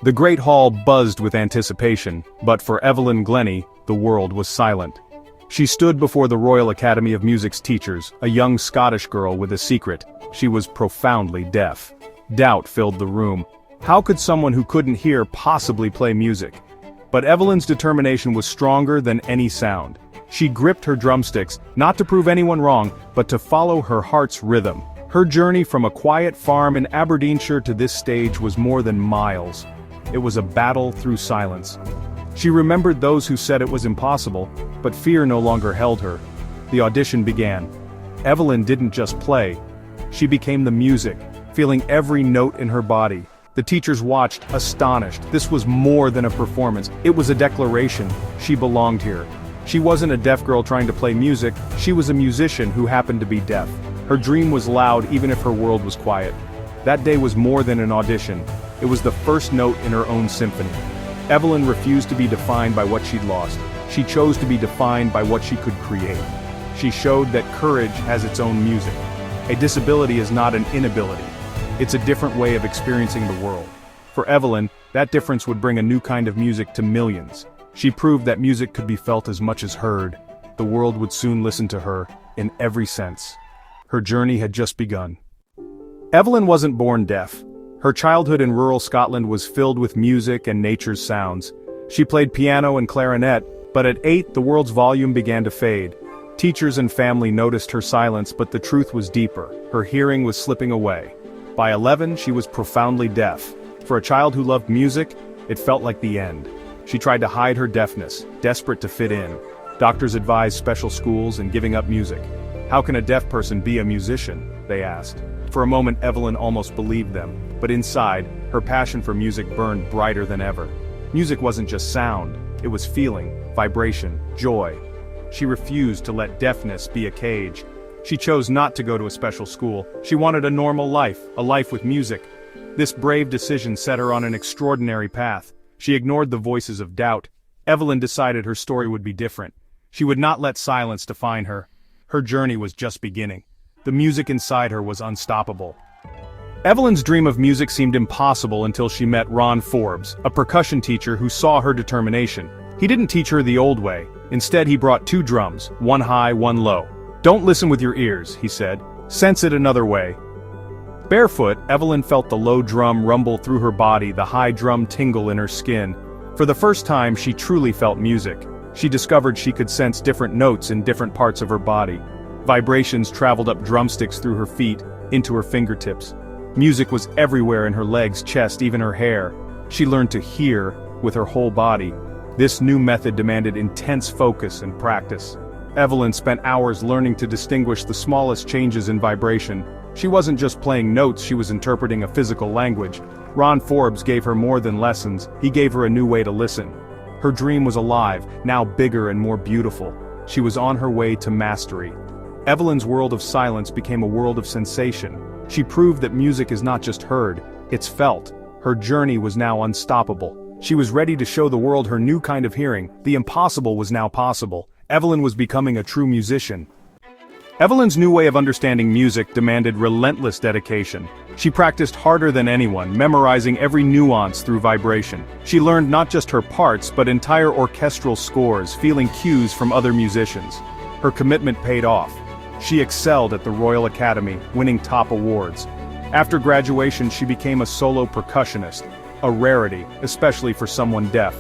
The great hall buzzed with anticipation, but for Evelyn Glennie, the world was silent. She stood before the Royal Academy of Music's teachers, a young Scottish girl with a secret. She was profoundly deaf. Doubt filled the room. How could someone who couldn't hear possibly play music? But Evelyn's determination was stronger than any sound. She gripped her drumsticks, not to prove anyone wrong, but to follow her heart's rhythm. Her journey from a quiet farm in Aberdeenshire to this stage was more than miles. It was a battle through silence. She remembered those who said it was impossible, but fear no longer held her. The audition began. Evelyn didn't just play. She became the music, feeling every note in her body. The teachers watched, astonished. This was more than a performance. It was a declaration. She belonged here. She wasn't a deaf girl trying to play music, she was a musician who happened to be deaf. Her dream was loud even if her world was quiet. That day was more than an audition. It was the first note in her own symphony. Evelyn refused to be defined by what she'd lost. She chose to be defined by what she could create. She showed that courage has its own music. A disability is not an inability. It's a different way of experiencing the world. For Evelyn, that difference would bring a new kind of music to millions. She proved that music could be felt as much as heard. The world would soon listen to her, in every sense. Her journey had just begun. Evelyn wasn't born deaf. Her childhood in rural Scotland was filled with music and nature's sounds. She played piano and clarinet, but at 8 the world's volume began to fade. Teachers and family noticed her silence, but the truth was deeper. Her hearing was slipping away. By 11 she was profoundly deaf. For a child who loved music, it felt like the end. She tried to hide her deafness, desperate to fit in. Doctors advised special schools and giving up music. How can a deaf person be a musician? They asked. For a moment Evelyn almost believed them, but inside, her passion for music burned brighter than ever. Music wasn't just sound, it was feeling, vibration, joy. She refused to let deafness be a cage. She chose not to go to a special school. She wanted a normal life, a life with music. This brave decision set her on an extraordinary path. She ignored the voices of doubt. Evelyn decided her story would be different. She would not let silence define her. Her journey was just beginning. The music inside her was unstoppable. Evelyn's dream of music seemed impossible until she met Ron Forbes, a percussion teacher who saw her determination. He didn't teach her the old way. Instead he brought 2 drums, one high, one low. "Don't listen with your ears," he said. "Sense it another way." Barefoot, Evelyn felt the low drum rumble through her body, the high drum tingle in her skin. For the first time she truly felt music. She discovered she could sense different notes in different parts of her body. Vibrations traveled up drumsticks through her feet, into her fingertips. Music was everywhere in her legs, chest, even her hair. She learned to hear with her whole body. This new method demanded intense focus and practice. Evelyn spent hours learning to distinguish the smallest changes in vibration. She wasn't just playing notes, she was interpreting a physical language. Ron Forbes gave her more than lessons, he gave her a new way to listen. Her dream was alive, now bigger and more beautiful. She was on her way to mastery. Evelyn's world of silence became a world of sensation. She proved that music is not just heard, it's felt. Her journey was now unstoppable. She was ready to show the world her new kind of hearing. The impossible was now possible. Evelyn was becoming a true musician. Evelyn's new way of understanding music demanded relentless dedication. She practiced harder than anyone, memorizing every nuance through vibration. She learned not just her parts but entire orchestral scores, feeling cues from other musicians. Her commitment paid off. She excelled at the Royal Academy, winning top awards. After graduation she became a solo percussionist, a rarity, especially for someone deaf.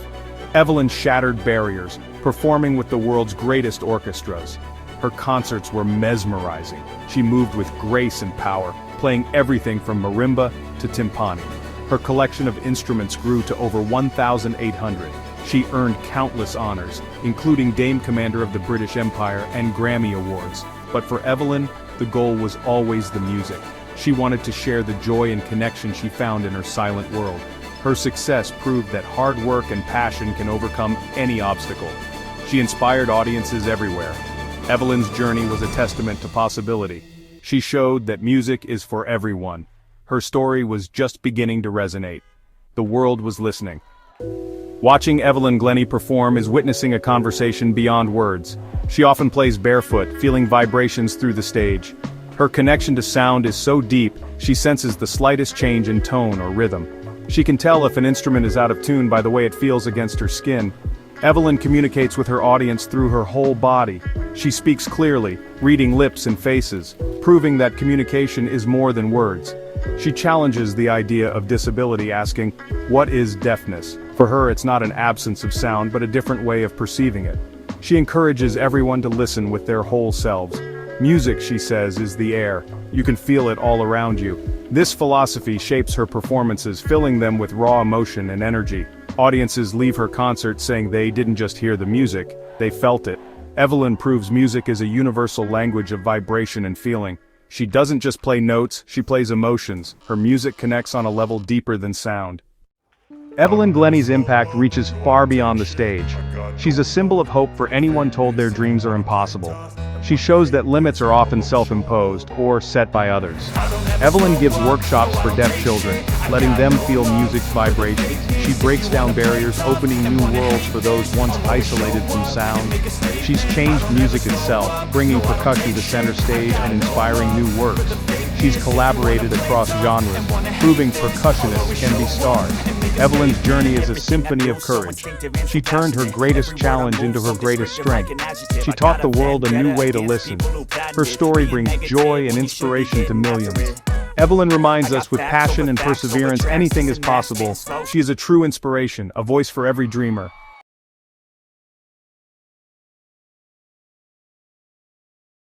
Evelyn shattered barriers, performing with the world's greatest orchestras. Her concerts were mesmerizing. She moved with grace and power, playing everything from marimba to timpani. Her collection of instruments grew to over 1,800. She earned countless honors, including Dame Commander of the British Empire and Grammy Awards. But for Evelyn, the goal was always the music. She wanted to share the joy and connection she found in her silent world. Her success proved that hard work and passion can overcome any obstacle. She inspired audiences everywhere. Evelyn's journey was a testament to possibility. She showed that music is for everyone. Her story was just beginning to resonate. The world was listening. Watching Evelyn Glennie perform is witnessing a conversation beyond words. She often plays barefoot, feeling vibrations through the stage. Her connection to sound is so deep, she senses the slightest change in tone or rhythm. She can tell if an instrument is out of tune by the way it feels against her skin. Evelyn communicates with her audience through her whole body. She speaks clearly, reading lips and faces, proving that communication is more than words. She challenges the idea of disability, asking, "What is deafness?" For her, it's not an absence of sound but a different way of perceiving it. She encourages everyone to listen with their whole selves. Music, she says, is the air. You can feel it all around you. This philosophy shapes her performances, filling them with raw emotion and energy. Audiences leave her concert saying they didn't just hear the music, they felt it. Evelyn proves music is a universal language of vibration and feeling. She doesn't just play notes, she plays emotions. Her music connects on a level deeper than sound. Evelyn Glennie's impact reaches far beyond the stage. She's a symbol of hope for anyone told their dreams are impossible. She shows that limits are often self-imposed or set by others. Evelyn gives workshops for deaf children, letting them feel music's vibrations. She breaks down barriers, opening new worlds for those once isolated from sound. She's changed music itself, bringing percussion to center stage and inspiring new works. She's collaborated across genres, proving percussionists can be stars. Evelyn's journey is a symphony of courage. She turned her greatest challenge into her greatest strength. She taught the world a new way to listen. Her story brings joy and inspiration to millions. Evelyn reminds us with passion and perseverance anything is possible. She is a true inspiration, a voice for every dreamer.